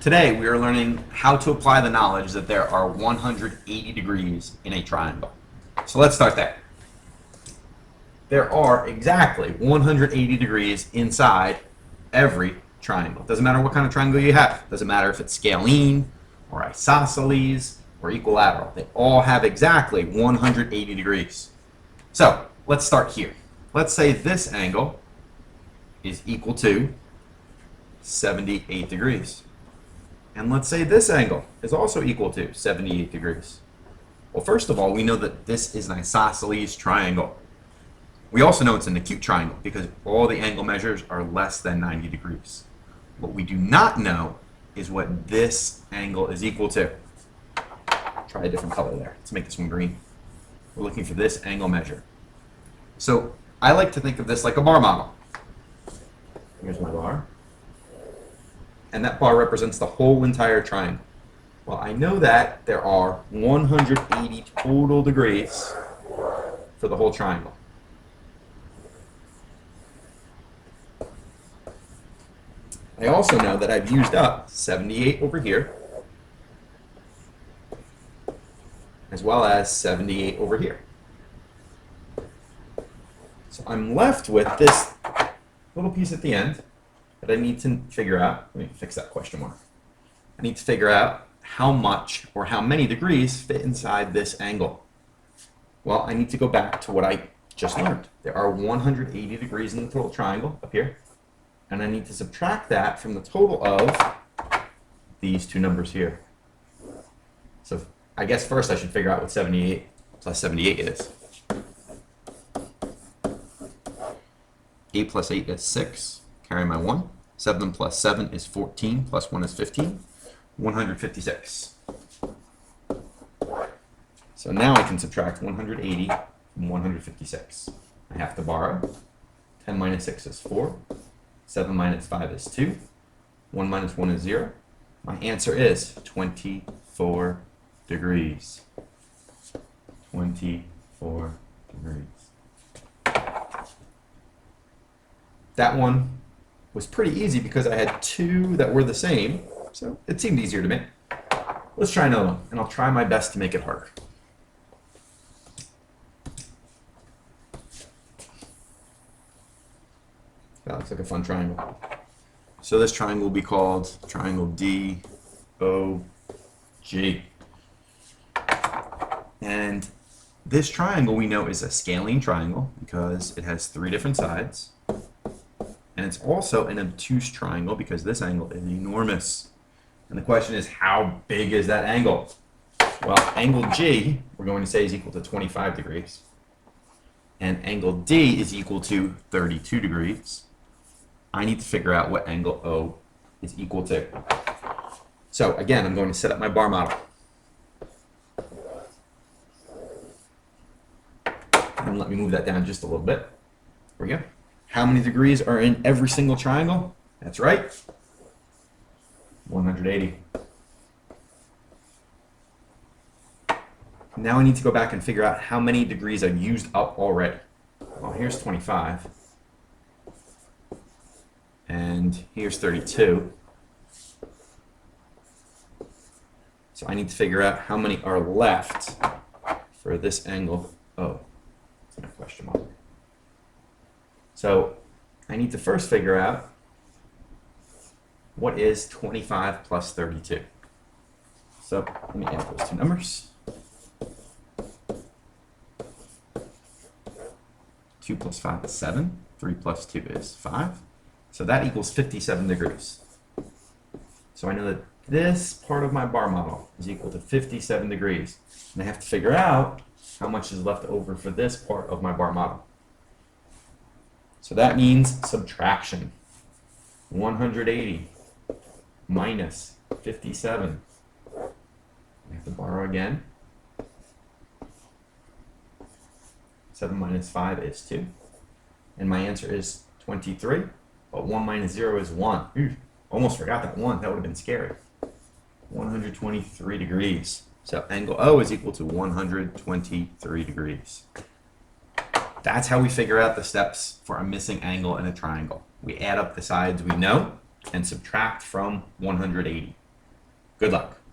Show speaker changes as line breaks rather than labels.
Today we are learning how to apply the knowledge that there are 180 degrees in a triangle. So let's start there. There are exactly 180 degrees inside every triangle. Doesn't matter what kind of triangle you have. Doesn't matter if it's scalene or isosceles or equilateral. They all have exactly 180 degrees. So let's start here. Let's say this angle is equal to 78 degrees. And let's say this angle is also equal to 78 degrees. Well, first of all, we know that this is an isosceles triangle. We also know it's an acute triangle because all the angle measures are less than 90 degrees. What we do not know is what this angle is equal to. Try a different color there. Let's make this one green. We're looking for this angle measure. So I like to think of this like a bar model. Here's my bar. And that bar represents the whole entire triangle. Well, I know that there are 180 total degrees for the whole triangle. I also know that I've used up 78 over here, as well as 78 over here. So I'm left with this little piece at the end that I need to figure out. Let me fix that question mark. I need to figure out how much or how many degrees fit inside this angle. Well, I need to go back to what I just learned. There are 180 degrees in the total triangle up here, and I need to subtract that from the total of these two numbers here. So I guess first I should figure out what 78 plus 78 is. 8 plus 8 is 6. Carry my 1. 7 plus 7 is 14, plus 1 is 15. 156. So now I can subtract 180 from 156. I have to borrow. 10 minus 6 is 4. 7 minus 5 is 2. 1 minus 1 is 0. My answer is 24 degrees. 24 degrees. That one was pretty easy because I had two that were the same, so it seemed easier to me. Let's try another one, and I'll try my best to make it harder. That looks like a fun triangle. So this triangle will be called triangle DOG. And this triangle we know is a scalene triangle because it has three different sides. And it's also an obtuse triangle because this angle is enormous. And the question is, how big is that angle? Well, angle G, we're going to say, is equal to 25 degrees. And angle D is equal to 32 degrees. I need to figure out what angle O is equal to. So again, I'm going to set up my bar model. And let me move that down just a little bit. There we go. How many degrees are in every single triangle? That's right, 180. Now I need to go back and figure out how many degrees I've used up already. Well, here's 25. And here's 32. So I need to figure out how many are left for this angle O. That's my question mark. So I need to first figure out what is 25 plus 32. So let me add those two numbers. 2 plus 5 is 7. 3 plus 2 is 5. So that equals 57 degrees. So I know that this part of my bar model is equal to 57 degrees. And I have to figure out how much is left over for this part of my bar model. So that means subtraction. 180 minus 57. I have to borrow again. 7 minus 5 is 2. And my answer is 23. But 1 minus 0 is 1. Ooh, almost forgot that 1. That would have been scary. 123 degrees. So angle O is equal to 123 degrees. That's how we figure out the steps for a missing angle in a triangle. We add up the sides we know and subtract from 180. Good luck.